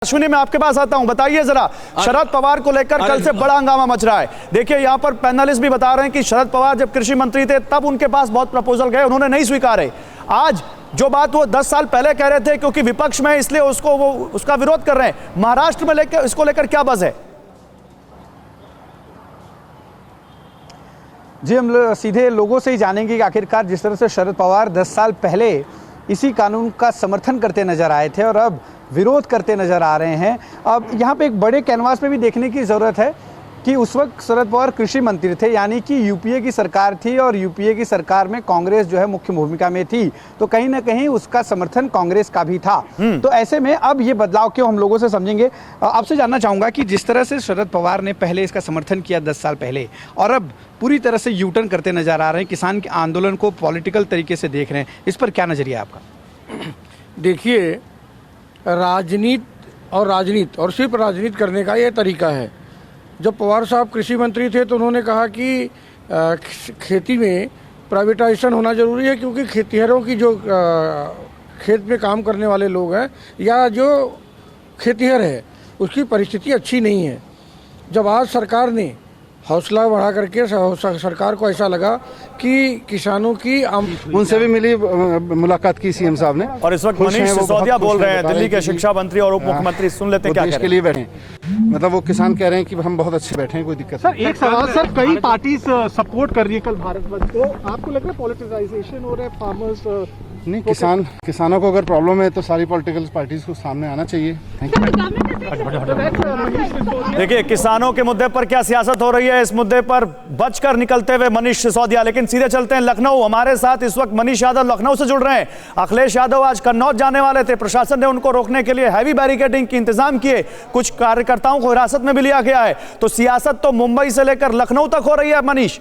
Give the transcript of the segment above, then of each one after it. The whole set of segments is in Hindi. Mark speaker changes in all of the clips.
Speaker 1: अश्विनी, मैं आपके पास आता हूं, बताइए जरा शरद पवार को लेकर कल से बड़ा हंगामा मच रहा है। देखिए यहां पर पैनलिस्ट भी बता रहे हैं कि शरद पवार जब कृषि मंत्री थे तब उनके पास बहुत प्रपोजल गए, उन्होंने नहीं स्वीकारे। आज जो बात वो 10 साल पहले कह रहे थे क्योंकि विपक्ष में इसलिए उसका विरोध कर रहे हैं, महाराष्ट्र में लेकर इसको लेकर क्या बज़ है?
Speaker 2: जी, हम सीधे लोगों से ही जानेंगे कि आखिरकार जिस तरह से शरद पवार 10 साल पहले इसी कानून का समर्थन करते नजर आए थे और अब विरोध करते नजर आ रहे हैं। अब यहाँ पे एक बड़े कैनवास में भी देखने की ज़रूरत है कि उस वक्त शरद पवार कृषि मंत्री थे, यानी कि यूपीए की सरकार थी और यूपीए की सरकार में कांग्रेस जो है मुख्य भूमिका में थी, तो कहीं ना कहीं उसका समर्थन कांग्रेस का भी था। तो ऐसे में अब ये बदलाव क्यों, हम लोगों से समझेंगे। आपसे जानना चाहूँगा कि जिस तरह से शरद पवार ने पहले इसका समर्थन किया 10 साल पहले और अब पूरी तरह से यू टर्न करते नजर आ रहे हैं, किसान के आंदोलन को पॉलिटिकल तरीके से देख रहे हैं, इस पर क्या नजरिया है आपका?
Speaker 3: देखिए, राजनीति और सिर्फ राजनीति करने का ये तरीका है। जब पवार साहब कृषि मंत्री थे तो उन्होंने कहा कि खेती में प्राइवेटाइजेशन होना जरूरी है, क्योंकि खेतिहरों की जो खेत में काम करने वाले लोग हैं या जो खेतिहर है उसकी परिस्थिति अच्छी नहीं है। जब आज सरकार ने हौसला बढ़ा करके सरकार को ऐसा लगा कि किसानों की
Speaker 4: उनसे भी मिली, मुलाकात की सीएम साहब ने।
Speaker 1: और इस वक्त मनीष सिसोदिया बोल रहे हैं, दिल्ली के शिक्षा मंत्री और उप मुख्यमंत्री, सुन लेते हैं क्या
Speaker 4: देश के लिए बैठे। मतलब वो किसान कह रहे हैं कि हम बहुत अच्छे बैठे हैं, कोई दिक्कत
Speaker 5: नहीं। एक सवाल सर, कई पार्टी सपोर्ट कर रही है कल भारत बंद को, आपको लग रहा है पॉलिटिसाइजेशन हो रहा है फार्मर्स?
Speaker 4: नहीं, किसानों को अगर प्रॉब्लम है तो सारी पॉलिटिकल पार्टीज को सामने आना चाहिए।
Speaker 1: देखिए, किसानों के मुद्दे पर क्या सियासत हो रही है, इस मुद्दे पर बचकर निकलते हुए मनीष सिसोदिया। लेकिन सीधे चलते हैं लखनऊ। हमारे साथ इस वक्त मनीष यादव लखनऊ से जुड़ रहे हैं। अखिलेश यादव आज कन्नौज जाने वाले थे, प्रशासन ने उनको रोकने के लिए हैवी बैरिकेडिंग के इंतजाम किए, कुछ कार्यकर्ताओं को हिरासत में भी लिया गया है। तो सियासत तो मुंबई से लेकर लखनऊ तक हो रही है मनीष।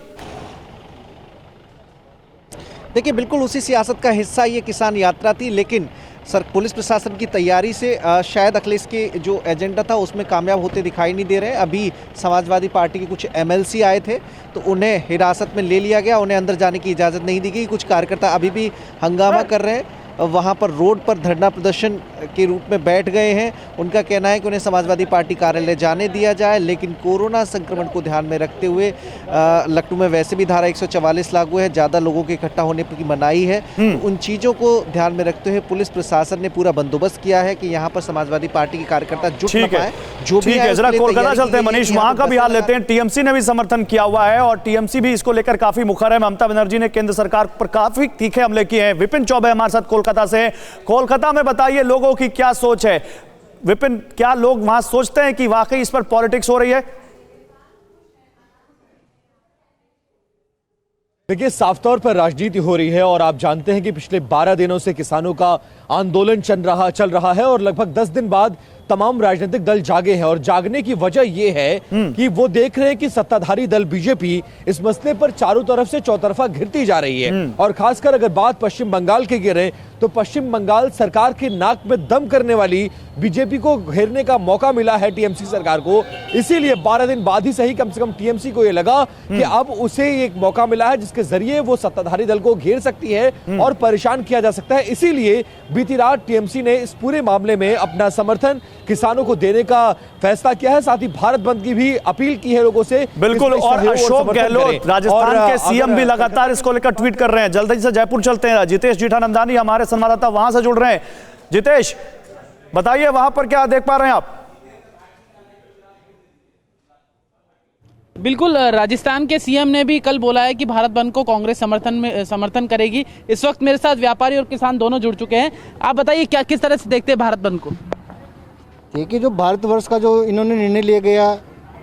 Speaker 6: देखिए, बिल्कुल उसी सियासत का हिस्सा ये किसान यात्रा थी, लेकिन पुलिस प्रशासन की तैयारी से शायद अखिलेश के जो एजेंडा था उसमें कामयाब होते दिखाई नहीं दे रहे हैं। अभी समाजवादी पार्टी के कुछ एमएलसी आए थे तो उन्हें हिरासत में ले लिया गया, उन्हें अंदर जाने की इजाज़त नहीं दी गई। कुछ कार्यकर्ता अभी भी हंगामा कर रहे हैं, वहाँ पर रोड पर धरना प्रदर्शन के रूप में बैठ गए हैं। उनका कहना है कि उन्हें समाजवादी पार्टी कार्यालय जाने दिया जाए, लेकिन कोरोना संक्रमण को ध्यान में रखते हुए लखनऊ में वैसे भी धारा 144 लागू है, ज़्यादा लोगों के इकट्ठा होने की मनाही है। तो उन चीज़ों को ध्यान में रखते हुए पुलिस प्रशासन ने पूरा बंदोबस्त किया है कि यहाँ पर समाजवादी पार्टी के कार्यकर्ता जुट न पाए। जो भी है, जरा
Speaker 1: कोलकाता चलते हैं मनीष, वहाँ का भी हाल लेते हैं। टीएमसी ने भी समर्थन किया हुआ है और टीएमसी भी इसको लेकर काफी मुखर है। ममता बनर्जी ने केंद्र सरकार पर काफी तीखे हमले किए हैं। विपिन चौबे हमारे साथ कोलकाता से। कोलकाता में बताइए लोगों की क्या सोच है। विपिन, क्या लोग वहां सोचते हैं कि वाकई इस पर पॉलिटिक्स हो रही है?
Speaker 7: देखिए, साफ तौर पर राजनीति हो रही है और आप जानते हैं कि पिछले 12 दिनों से किसानों का आंदोलन चल रहा है और लगभग 10 दिन बाद तमाम राजनीतिक दल जागे हैं। और जागने की वजह यह है कि वो देख रहे हैं कि सत्ताधारी दल बीजेपी इस मसले पर चारों तरफ से चौतरफा घिरती जा रही है। और खासकर अगर बात पश्चिम बंगाल की गिरे तो पश्चिम बंगाल सरकार के नाक में दम करने वाली बीजेपी को घेरने का मौका मिला है टीएमसी सरकार को। इसीलिए 12 दिन बाद ही सही, कम से कम टीएमसी को यह लगा कि अब उसे एक मौका मिला है जिसके जरिए वो सत्ताधारी दल को घेर सकती है और परेशान किया जा सकता है। इसीलिए बीती रात टीएमसी ने इस पूरे मामले में अपना समर्थन किसानों को देने का फैसला किया है, साथ ही भारत बंद की भी अपील की है लोगों से।
Speaker 1: बिल्कुल, और अशोक गहलोत राजस्थान के सीएम भी लगातार इसको लेकर ट्वीट कर रहे हैं। जल्दी से जयपुर चलते हैं, जितेश जीठानंदानी हमारे संवाददाता वहां से जुड़ रहे हैं। जितेश, बताइए वहां पर क्या देख पा रहे हैं आप?
Speaker 8: बिल्कुल, राजस्थान के सीएम ने भी कल बोला है कि भारत बंद को कांग्रेस समर्थन करेगी। इस वक्त मेरे साथ व्यापारी और किसान दोनों जुड़ चुके हैं। आप बताइए क्या किस तरह से देखते हैं भारत बंद को?
Speaker 9: देखिए, जो भारतवर्ष का जो इन्होंने निर्णय लिया गया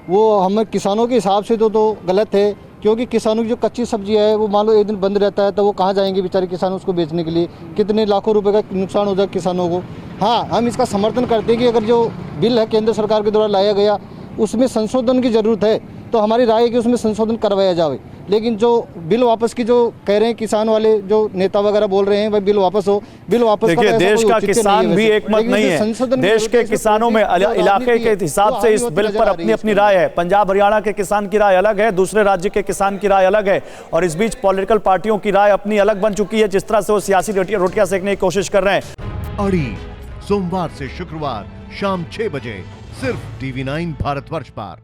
Speaker 9: वो हमें किसानों के हिसाब से तो गलत है, क्योंकि किसानों की जो कच्ची सब्जी है वो मान लो एक दिन बंद रहता है तो वो कहाँ जाएंगे बेचारे किसान उसको बेचने के लिए, कितने लाखों रुपए का नुकसान हो जाए किसानों को। हाँ, हम इसका समर्थन करते हैं कि अगर जो बिल है केंद्र सरकार के द्वारा लाया गया उसमें संशोधन की ज़रूरत है, तो हमारी राय है कि उसमें संशोधन करवाया जाए। लेकिन जो बिल वापस की जो कह रहे हैं किसान वाले जो नेता वगैरह बोल रहे हैं भाई बिल वापस हो, बिल वापस।
Speaker 1: देखिए, देश का किसान भी एक मत नहीं है। देश के किसानों में इलाके के हिसाब से इस बिल पर अपनी अपनी राय है। पंजाब हरियाणा के किसान की राय अलग है, दूसरे राज्य के किसान की राय अलग है, और इस बीच पॉलिटिकल पार्टियों की राय अपनी अलग बन चुकी है, जिस तरह से वो सियासी रोटियां सेकने की कोशिश कर रहे हैं।
Speaker 10: अड़ी सोमवार से शुक्रवार शाम 6 बजे सिर्फ TV9 भारतवर्ष पर।